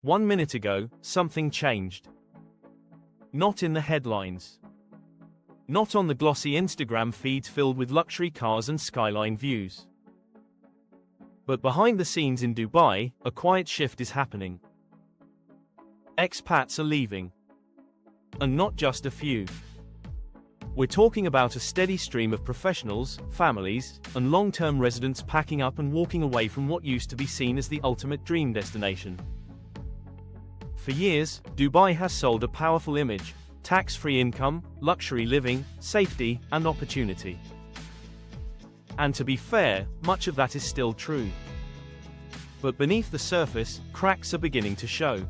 1 minute ago, something changed. Not in the headlines. Not on the glossy Instagram feeds filled with luxury cars and skyline views. But behind the scenes in Dubai, a quiet shift is happening. Expats are leaving. And not just a few. We're talking about a steady stream of professionals, families, and long-term residents packing up and walking away from what used to be seen as the ultimate dream destination. For years, Dubai has sold a powerful image: tax-free income, luxury living, safety, and opportunity. And to be fair, much of that is still true. But beneath the surface, cracks are beginning to show.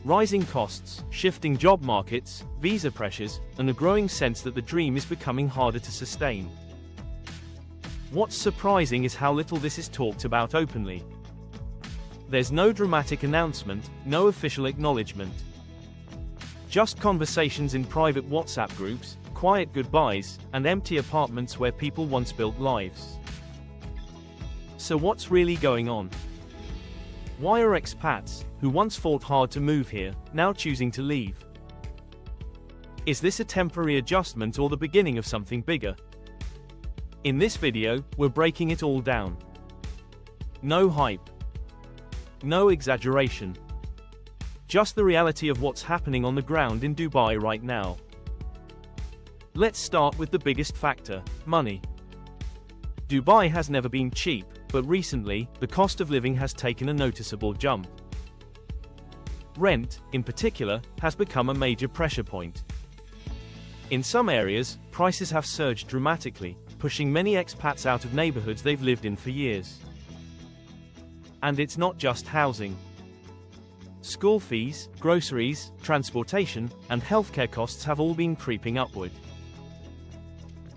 Rising costs, shifting job markets, visa pressures, and a growing sense that the dream is becoming harder to sustain. What's surprising is how little this is talked about openly. There's no dramatic announcement, no official acknowledgement. Just conversations in private WhatsApp groups, quiet goodbyes, and empty apartments where people once built lives. So what's really going on? Why are expats, who once fought hard to move here, now choosing to leave? Is this a temporary adjustment or the beginning of something bigger? In this video, we're breaking it all down. No hype. No exaggeration. Just the reality of what's happening on the ground in Dubai right now. Let's start with the biggest factor: money. Dubai has never been cheap, but recently, the cost of living has taken a noticeable jump. Rent, in particular, has become a major pressure point. In some areas, prices have surged dramatically, pushing many expats out of neighborhoods they've lived in for years. And it's not just housing. School fees, groceries, transportation, and healthcare costs have all been creeping upward.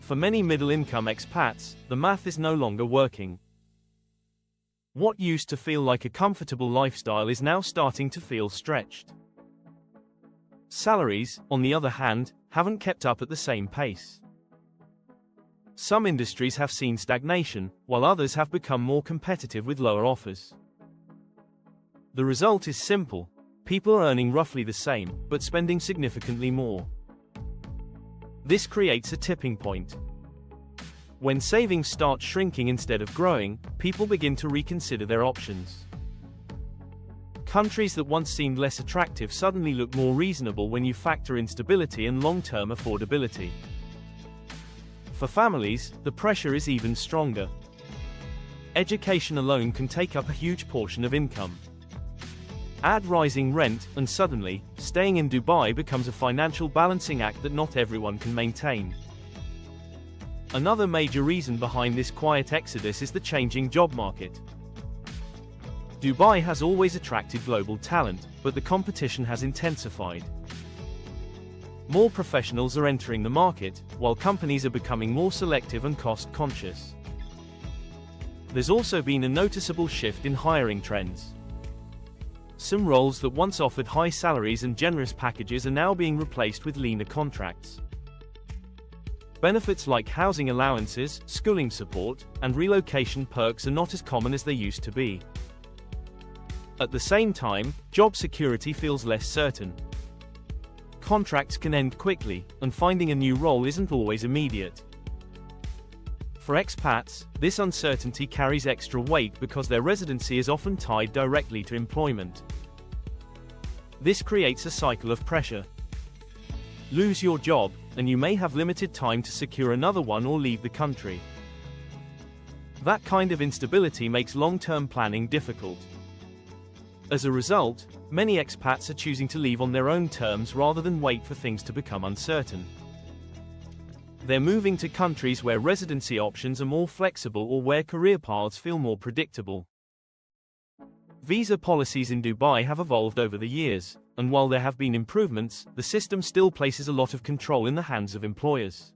For many middle-income expats, the math is no longer working. What used to feel like a comfortable lifestyle is now starting to feel stretched. Salaries, on the other hand, haven't kept up at the same pace. Some industries have seen stagnation, while others have become more competitive with lower offers. The result is simple: people are earning roughly the same, but spending significantly more. This creates a tipping point. When savings start shrinking instead of growing, people begin to reconsider their options. Countries that once seemed less attractive suddenly look more reasonable when you factor in stability and long-term affordability. For families, the pressure is even stronger. Education alone can take up a huge portion of income. Add rising rent, and suddenly, staying in Dubai becomes a financial balancing act that not everyone can maintain. Another major reason behind this quiet exodus is the changing job market. Dubai has always attracted global talent, but the competition has intensified. More professionals are entering the market, while companies are becoming more selective and cost-conscious. There's also been a noticeable shift in hiring trends. Some roles that once offered high salaries and generous packages are now being replaced with leaner contracts. Benefits like housing allowances, schooling support, and relocation perks are not as common as they used to be. At the same time, job security feels less certain. Contracts can end quickly, and finding a new role isn't always immediate. For expats, this uncertainty carries extra weight because their residency is often tied directly to employment. This creates a cycle of pressure. Lose your job, and you may have limited time to secure another one or leave the country. That kind of instability makes long-term planning difficult. As a result, many expats are choosing to leave on their own terms rather than wait for things to become uncertain. They're moving to countries where residency options are more flexible or where career paths feel more predictable. Visa policies in Dubai have evolved over the years, and while there have been improvements, the system still places a lot of control in the hands of employers.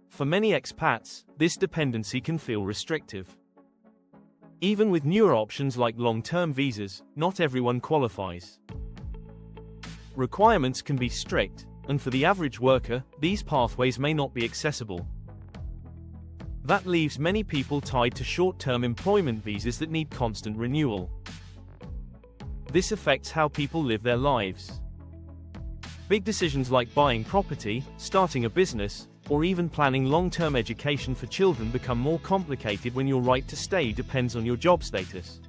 For many expats, this dependency can feel restrictive. Even with newer options like long-term visas, not everyone qualifies. Requirements can be strict, and for the average worker, these pathways may not be accessible. That leaves many people tied to short-term employment visas that need constant renewal. This affects how people live their lives. Big decisions like buying property, starting a business, or even planning long-term education for children become more complicated when your right to stay depends on your job status.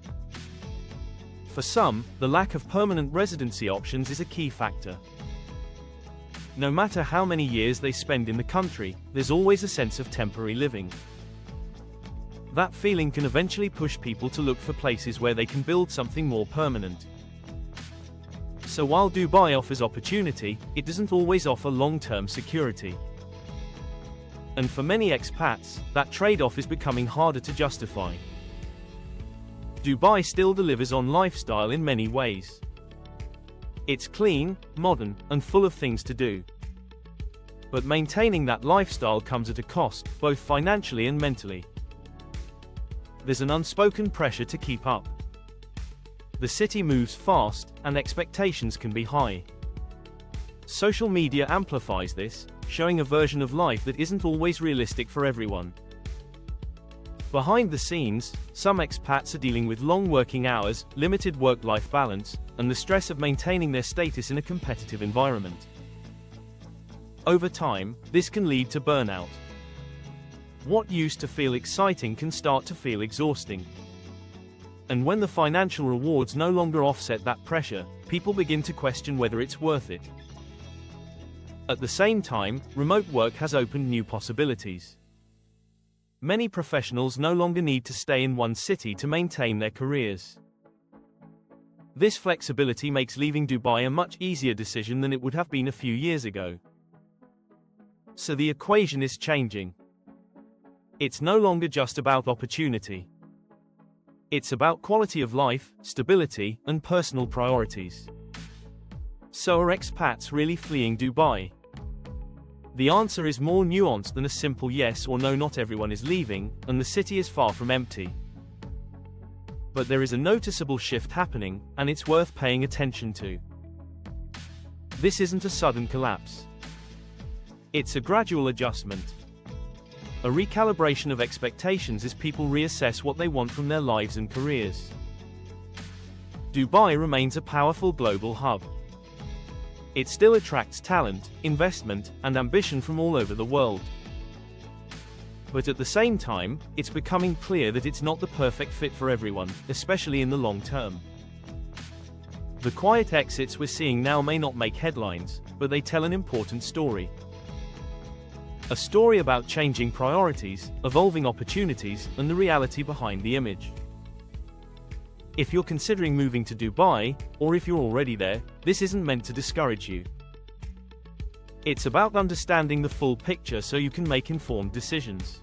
For some, the lack of permanent residency options is a key factor. No matter how many years they spend in the country, there's always a sense of temporary living. That feeling can eventually push people to look for places where they can build something more permanent. So while Dubai offers opportunity, it doesn't always offer long-term security. And for many expats, that trade-off is becoming harder to justify. Dubai still delivers on lifestyle in many ways. It's clean, modern, and full of things to do. But maintaining that lifestyle comes at a cost, both financially and mentally. There's an unspoken pressure to keep up. The city moves fast, and expectations can be high. Social media amplifies this, showing a version of life that isn't always realistic for everyone. Behind the scenes, some expats are dealing with long working hours, limited work-life balance, and the stress of maintaining their status in a competitive environment. Over time, this can lead to burnout. What used to feel exciting can start to feel exhausting. And when the financial rewards no longer offset that pressure, people begin to question whether it's worth it. At the same time, remote work has opened new possibilities. Many professionals no longer need to stay in one city to maintain their careers. This flexibility makes leaving Dubai a much easier decision than it would have been a few years ago. So the equation is changing. It's no longer just about opportunity. It's about quality of life, stability, and personal priorities. So are expats really fleeing Dubai? The answer is more nuanced than a simple yes or no. Not everyone is leaving, and the city is far from empty. But there is a noticeable shift happening, and it's worth paying attention to. This isn't a sudden collapse. It's a gradual adjustment. A recalibration of expectations as people reassess what they want from their lives and careers. Dubai remains a powerful global hub. It still attracts talent, investment, and ambition from all over the world. But at the same time, it's becoming clear that it's not the perfect fit for everyone, especially in the long term. The quiet exits we're seeing now may not make headlines, but they tell an important story. A story about changing priorities, evolving opportunities, and the reality behind the image. If you're considering moving to Dubai, or if you're already there, this isn't meant to discourage you. It's about understanding the full picture so you can make informed decisions.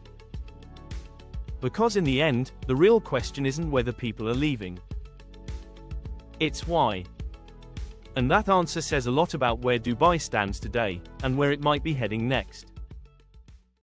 Because in the end, the real question isn't whether people are leaving. It's why. And that answer says a lot about where Dubai stands today, and where it might be heading next.